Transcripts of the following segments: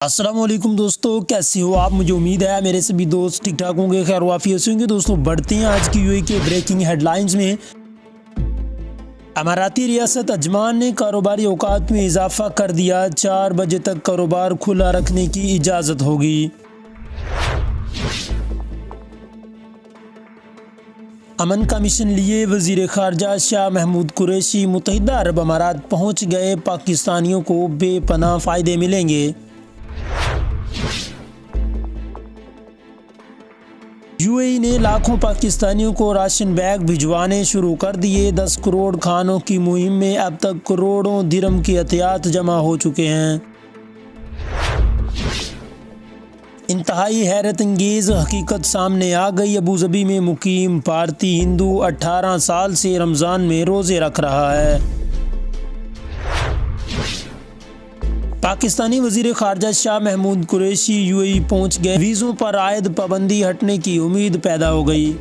السلام علیکم دوستو، کیسے ہو آپ؟ مجھے امید ہے میرے سبھی دوست ٹھیک ٹھاک ہوں گے، خیر وافیت سے ہوں گے۔ دوستو بڑھتے ہیں آج کی UAE کے بریکنگ ہیڈ لائنز میں۔ اماراتی ریاست عجمان نے کاروباری اوقات میں اضافہ کر دیا، 4 بجے تک کاروبار کھلا رکھنے کی اجازت ہوگی۔ امن کا مشن لیے وزیر خارجہ شاہ محمود قریشی متحدہ عرب امارات پہنچ گئے، پاکستانیوں کو بے پناہ فائدے ملیں گے۔ UAE نے لاکھوں پاکستانیوں کو راشن بیگ بھجوانے شروع کر دیے، 10 کروڑ کھانوں کی مہم میں اب تک کروڑوں درہم کی عطیات جمع ہو چکے ہیں۔ انتہائی حیرت انگیز حقیقت سامنے آ گئی، ابوظہبی میں مقیم بھارتی ہندو 18 سال سے رمضان میں روزے رکھ رہا ہے۔ پاکستانی وزیر خارجہ شاہ محمود قریشی UAE پہنچ گئے، ویزوں پر عائد پابندی ہٹنے کی امید پیدا ہو گئی۔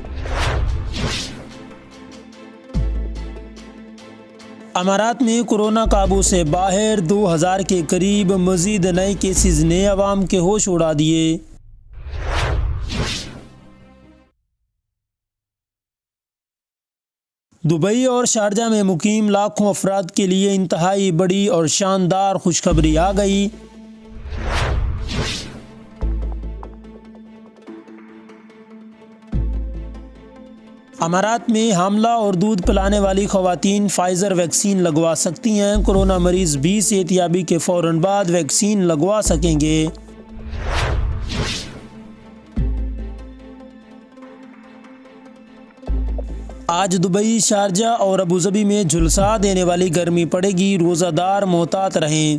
امارات میں کورونا قابو سے باہر، 2000 کے قریب مزید نئے کیسز نے عوام کے ہوش اڑا دیے۔ دبئی اور شارجہ میں مقیم لاکھوں افراد کے لیے انتہائی بڑی اور شاندار خوشخبری آ گئی۔ امارات میں حاملہ اور دودھ پلانے والی خواتین فائزر ویکسین لگوا سکتی ہیں، کورونا مریض بھی صحت یابی کے فوراً بعد ویکسین لگوا سکیں گے۔ آج دبئی، شارجہ اور ابوظہبی میں جھلسا دینے والی گرمی پڑے گی، روزہ دار محتاط رہیں۔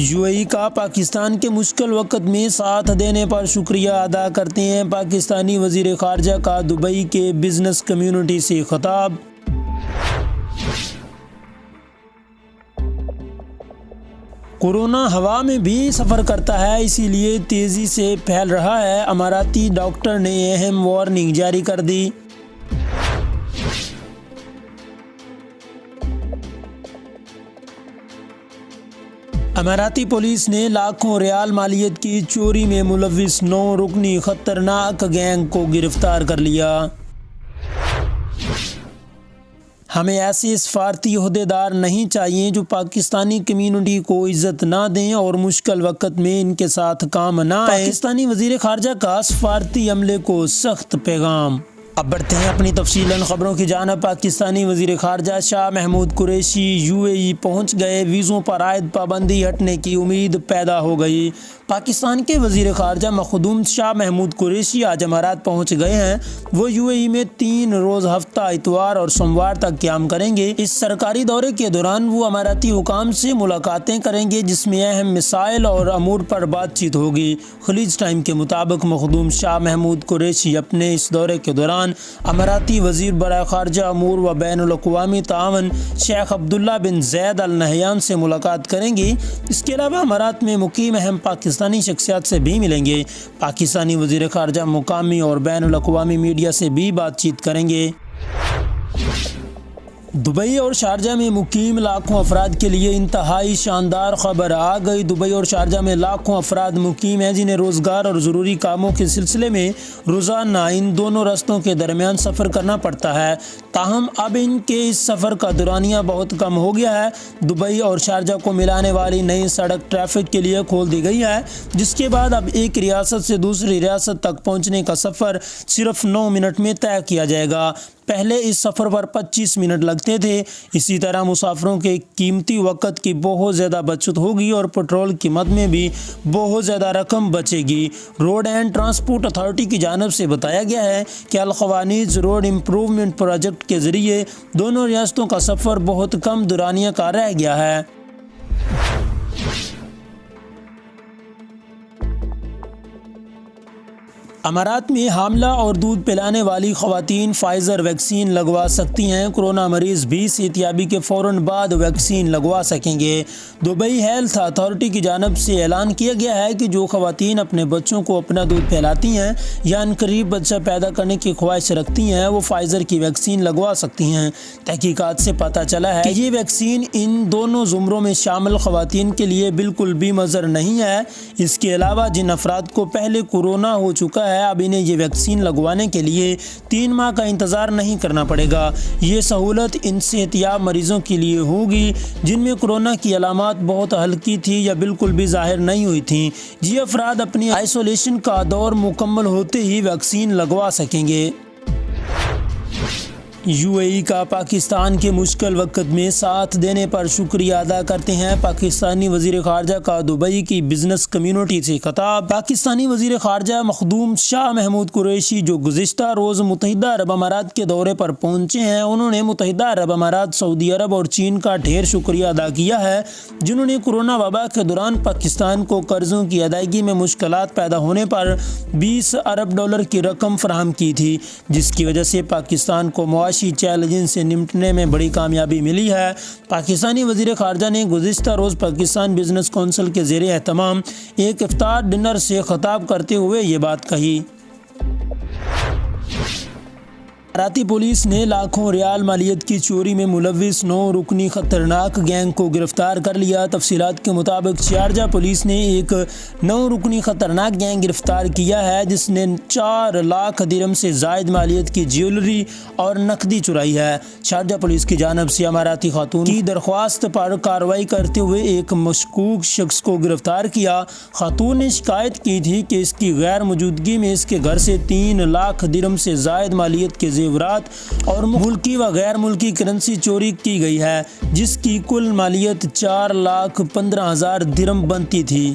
UAE کا پاکستان کے مشکل وقت میں ساتھ دینے پر شکریہ ادا کرتے ہیں، پاکستانی وزیر خارجہ کا دبئی کے بزنس کمیونٹی سے خطاب۔ کورونا ہوا میں بھی سفر کرتا ہے، اسی لیے تیزی سے پھیل رہا ہے، اماراتی ڈاکٹر نے اہم وارننگ جاری کر دی۔ اماراتی پولیس نے لاکھوں ریال مالیت کی چوری میں ملوث 9 رکنی خطرناک گینگ کو گرفتار کر لیا۔ ہمیں ایسے سفارتی عہدیدار نہیں چاہیے جو پاکستانی کمیونٹی کو عزت نہ دیں اور مشکل وقت میں ان کے ساتھ کام نہ آئیں۔ پاکستانی وزیر خارجہ کا سفارتی عملے کو سخت پیغام۔ اب بڑھتے ہیں اپنی تفصیلاً خبروں کی جانب۔ پاکستانی وزیر خارجہ شاہ محمود قریشی UAE پہنچ گئے، ویزوں پر عائد پابندی ہٹنے کی امید پیدا ہو گئی۔ پاکستان کے وزیر خارجہ مخدوم شاہ محمود قریشی آج امارات پہنچ گئے ہیں۔ وہ UAE میں 3 روز ہفتہ اتوار اور سوموار تک قیام کریں گے۔ اس سرکاری دورے کے دوران وہ اماراتی حکام سے ملاقاتیں کریں گے، جس میں اہم مسائل اور امور پر بات چیت ہوگی۔ خلیج ٹائم کے مطابق مخدوم شاہ محمود قریشی اپنے اس دورے کے دوران اماراتی وزیر برائے خارجہ امور و بین الاقوامی تعاون شیخ عبداللہ بن زید ال نہیان سے ملاقات کریں گے۔ اس کے علاوہ امارات میں مقیم اہم پاکستانی شخصیات سے بھی ملیں گے۔ پاکستانی وزیر خارجہ مقامی اور بین الاقوامی میڈیا سے بھی بات چیت کریں گے۔ دبئی اور شارجہ میں مقیم لاکھوں افراد کے لیے انتہائی شاندار خبر آ گئی۔ دبئی اور شارجہ میں لاکھوں افراد مقیم ہیں جنہیں روزگار اور ضروری کاموں کے سلسلے میں روزانہ ان دونوں راستوں کے درمیان سفر کرنا پڑتا ہے، تاہم اب ان کے اس سفر کا دورانیہ بہت کم ہو گیا ہے۔ دبئی اور شارجہ کو ملانے والی نئی سڑک ٹریفک کے لیے کھول دی گئی ہے، جس کے بعد اب ایک ریاست سے دوسری ریاست تک پہنچنے کا سفر صرف 9 منٹ میں طے کیا جائے گا۔ پہلے اس سفر پر 25 منٹ لگتے تھے۔ اسی طرح مسافروں کے قیمتی وقت کی بہت زیادہ بچت ہوگی اور پیٹرول قیمت میں بھی بہت زیادہ رقم بچے گی۔ روڈ اینڈ ٹرانسپورٹ اتھارٹی کی جانب سے بتایا گیا ہے کہ الخوانیز روڈ امپروومنٹ پروجیکٹ کے ذریعے دونوں ریاستوں کا سفر بہت کم دورانیہ کا رہ گیا ہے۔ امارات میں حاملہ اور دودھ پلانے والی خواتین فائزر ویکسین لگوا سکتی ہیں۔ کورونا مریض بھی صحتیابی کے فوراً بعد ویکسین لگوا سکیں گے۔ دبئی ہیلتھ اتھارٹی کی جانب سے اعلان کیا گیا ہے کہ جو خواتین اپنے بچوں کو اپنا دودھ پلاتی ہیں یا عنقریب بچہ پیدا کرنے کی خواہش رکھتی ہیں وہ فائزر کی ویکسین لگوا سکتی ہیں۔ تحقیقات سے پتہ چلا ہے کہ یہ ویکسین ان دونوں زمروں میں شامل خواتین کے لیے بالکل بھی مضر نہیں ہے۔ اس کے علاوہ جن افراد کو پہلے کورونا ہو چکا ہے اب انہیں یہ ویکسین لگوانے کے لیے 3 ماہ کا انتظار نہیں کرنا پڑے گا۔ یہ سہولت ان صحتیاب مریضوں کے لیے ہوگی جن میں کورونا کی علامات بہت ہلکی تھی یا بالکل بھی ظاہر نہیں ہوئی تھیں۔ یہ افراد اپنی آئسولیشن کا دور مکمل ہوتے ہی ویکسین لگوا سکیں گے۔ UAE کا پاکستان کے مشکل وقت میں ساتھ دینے پر شکریہ ادا کرتے ہیں۔ پاکستانی وزیر خارجہ کا دبئی کی بزنس کمیونٹی سے خطاب۔ پاکستانی وزیر خارجہ مخدوم شاہ محمود قریشی جو گزشتہ روز متحدہ عرب امارات کے دورے پر پہنچے ہیں انہوں نے متحدہ عرب امارات، سعودی عرب اور چین کا ڈھیر شکریہ ادا کیا ہے جنہوں نے کورونا وبا کے دوران پاکستان کو قرضوں کی ادائیگی میں مشکلات پیدا ہونے پر $20 ارب کی رقم فراہم کی تھی، جس کی وجہ سے پاکستان کو معاشی چیلنجز سے نمٹنے میں بڑی کامیابی ملی ہے۔ پاکستانی وزیر خارجہ نے گزشتہ روز پاکستان بزنس کونسل کے زیر اہتمام ایک افطار ڈنر سے خطاب کرتے ہوئے یہ بات کہی۔ اماراتی پولیس نے لاکھوں ریال مالیت کی چوری میں ملوث 9 رکنی خطرناک گینگ کو گرفتار کر لیا۔ تفصیلات کے مطابق شارجہ پولیس نے ایک 9 رکنی خطرناک گینگ گرفتار کیا ہے جس نے 4 لاکھ درہم سے زائد مالیت کی جیولری اور نقدی چرائی ہے۔ شارجہ پولیس کی جانب سے اماراتی خاتون کی درخواست پر کارروائی کرتے ہوئے ایک مشکوک شخص کو گرفتار کیا۔ خاتون نے شکایت کی تھی کہ اس کی غیر موجودگی میں اس کے گھر سے 3 لاکھ درہم سے زائد مالیت کے زیورات اور ملکی و غیر ملکی کرنسی چوری کی گئی ہے جس کی کل مالیت 4,15,000 درہم بنتی تھی۔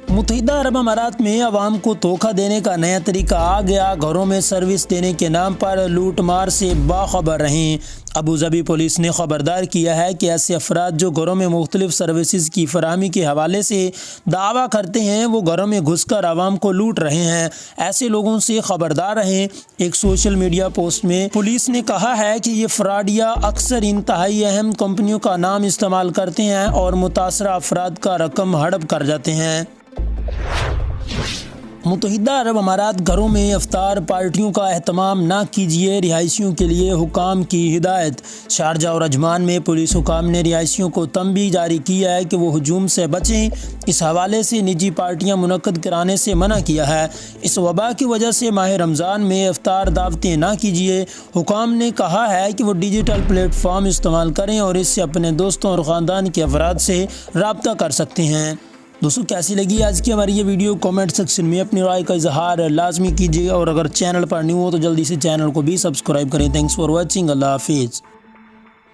متحدہ عرب امارات میں عوام کو دھوکہ دینے کا نیا طریقہ آ گیا۔ گھروں میں سروس دینے کے نام پر لوٹ مار سے باخبر رہیں۔ ابوظہبی پولیس نے خبردار کیا ہے کہ ایسے افراد جو گھروں میں مختلف سروسز کی فراہمی کے حوالے سے دعویٰ کرتے ہیں وہ گھروں میں گھس کر عوام کو لوٹ رہے ہیں، ایسے لوگوں سے خبردار رہیں۔ ایک سوشل میڈیا پوسٹ میں پولیس نے کہا ہے کہ یہ فراڈیا اکثر انتہائی اہم کمپنیوں کا نام استعمال کرتے ہیں اور متاثرہ افراد کا رقم ہڑپ کر جاتے ہیں۔ متحدہ عرب امارات گھروں میں افطار پارٹیوں کا اہتمام نہ کیجیے، رہائشیوں کے لیے حکام کی ہدایت۔ شارجہ اور عجمان میں پولیس حکام نے رہائشیوں کو تنبیہ جاری کیا ہے کہ وہ ہجوم سے بچیں۔ اس حوالے سے نجی پارٹیاں منعقد کرانے سے منع کیا ہے۔ اس وبا کی وجہ سے ماہ رمضان میں افطار دعوتیں نہ کیجیے۔ حکام نے کہا ہے کہ وہ ڈیجیٹل پلیٹ فارم استعمال کریں اور اس سے اپنے دوستوں اور خاندان کے افراد سے رابطہ کر سکتے ہیں۔ دوستوں کیسی لگی آج کی ہماری یہ ویڈیو؟ کامنٹ سیکشن میں اپنی رائے کا اظہار لازمی کیجیے اور اگر چینل پر نیو ہو تو جلدی سے چینل کو بھی سبسکرائب کریں۔ Thanks for watching. اللہ حافظ۔